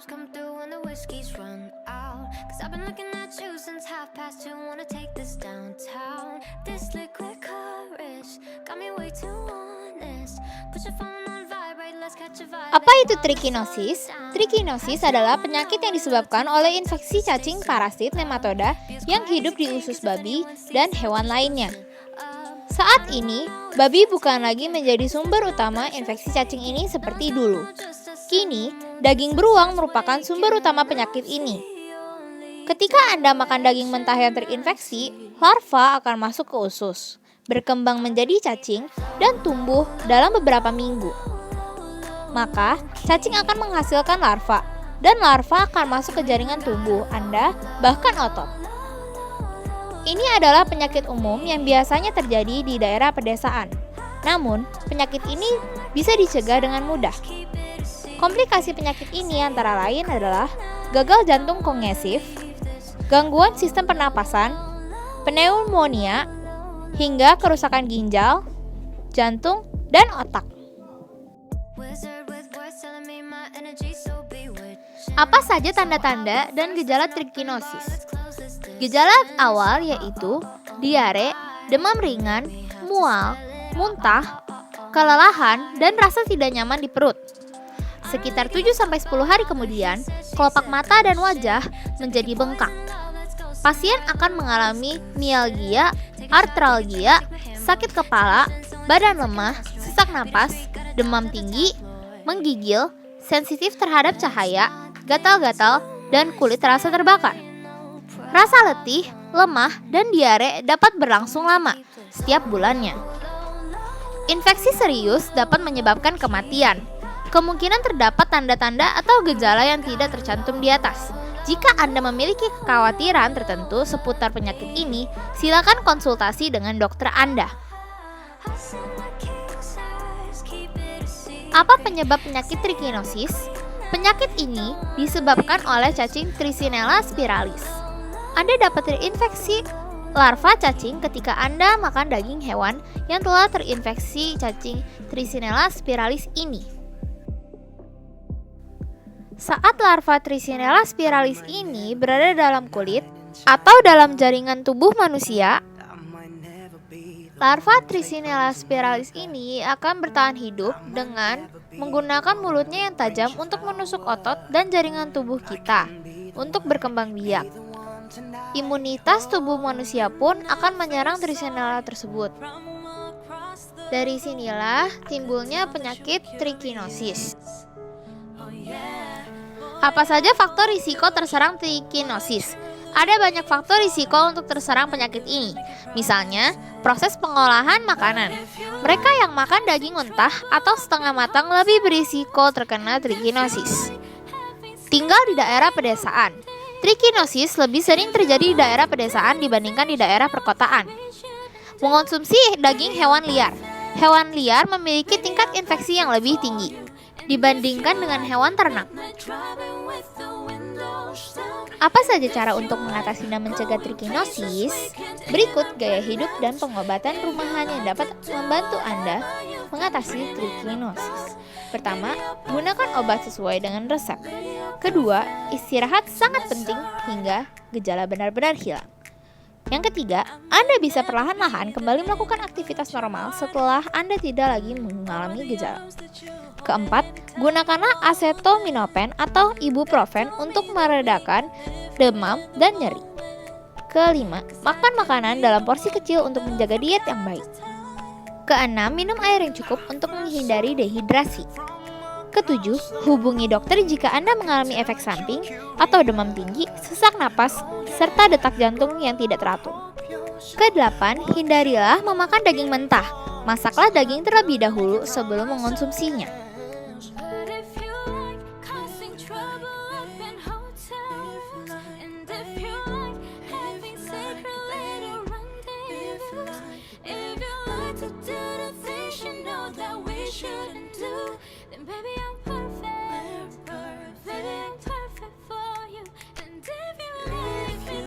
cops come through when the whiskey's run out. Cause I've been looking at you since 2:30. Wanna take this downtown. This liquid courage got me way too honest. Put your phone on vibrate, let's catch a vibe. Apa itu trichinosis? Trichinosis adalah penyakit yang disebabkan oleh infeksi cacing parasit nematoda yang hidup di usus babi dan hewan lainnya. Saat ini, babi bukan lagi menjadi sumber utama infeksi cacing ini seperti dulu. Kini, daging beruang merupakan sumber utama penyakit ini. Ketika Anda makan daging mentah yang terinfeksi, larva akan masuk ke usus, berkembang menjadi cacing, dan tumbuh dalam beberapa minggu. Maka, cacing akan menghasilkan larva, dan larva akan masuk ke jaringan tubuh Anda, bahkan otot. Ini adalah penyakit umum yang biasanya terjadi di daerah pedesaan. Namun, penyakit ini bisa dicegah dengan mudah. Komplikasi penyakit ini antara lain adalah gagal jantung kongesif, gangguan sistem pernapasan, pneumonia, hingga kerusakan ginjal, jantung, dan otak. Apa saja tanda-tanda dan gejala trichinosis? Gejala awal yaitu diare, demam ringan, mual, muntah, kelelahan, dan rasa tidak nyaman di perut. Sekitar 7-10 hari kemudian, kelopak mata dan wajah menjadi bengkak. Pasien akan mengalami mialgia, artralgia, sakit kepala, badan lemah, sesak napas, demam tinggi, menggigil, sensitif terhadap cahaya, gatal-gatal, dan kulit terasa terbakar. Rasa letih, lemah, dan diare dapat berlangsung lama, setiap bulannya. Infeksi serius dapat menyebabkan kematian. Kemungkinan terdapat tanda-tanda atau gejala yang tidak tercantum di atas. Jika Anda memiliki kekhawatiran tertentu seputar penyakit ini, silakan konsultasi dengan dokter Anda. Apa penyebab penyakit trichinosis? Penyakit ini disebabkan oleh cacing Trichinella spiralis. Anda dapat terinfeksi larva cacing ketika Anda makan daging hewan yang telah terinfeksi cacing Trichinella spiralis ini. Saat larva Trichinella spiralis ini berada dalam kulit atau dalam jaringan tubuh manusia, larva Trichinella spiralis ini akan bertahan hidup dengan menggunakan mulutnya yang tajam untuk menusuk otot dan jaringan tubuh kita untuk berkembang biak. Imunitas tubuh manusia pun akan menyerang Trichinella tersebut. Dari sinilah timbulnya penyakit trichinosis. Apa saja faktor risiko terserang trichinosis? Ada banyak faktor risiko untuk terserang penyakit ini. Misalnya, proses pengolahan makanan. Mereka yang makan daging mentah atau setengah matang lebih berisiko terkena trichinosis. Tinggal di daerah pedesaan. Trichinosis lebih sering terjadi di daerah pedesaan dibandingkan di daerah perkotaan. Mengonsumsi daging hewan liar. Hewan liar memiliki tingkat infeksi yang lebih tinggi dibandingkan dengan hewan ternak. Apa saja cara untuk mengatasi dan mencegah trichinosis? Berikut gaya hidup dan pengobatan rumahan yang dapat membantu Anda mengatasi trichinosis. Pertama, gunakan obat sesuai dengan resep. Kedua, istirahat sangat penting hingga gejala benar-benar hilang. Yang ketiga, Anda bisa perlahan-lahan kembali melakukan aktivitas normal setelah Anda tidak lagi mengalami gejala. Keempat, gunakanlah acetaminophen atau ibuprofen untuk meredakan demam dan nyeri. Kelima, makan makanan dalam porsi kecil untuk menjaga diet yang baik. Keenam, minum air yang cukup untuk menghindari dehidrasi. Ketujuh, hubungi dokter jika Anda mengalami efek samping atau demam tinggi, sesak napas, serta detak jantung yang tidak teratur. Kedelapan, hindarilah memakan daging mentah. Masaklah daging terlebih dahulu sebelum mengonsumsinya. Baby,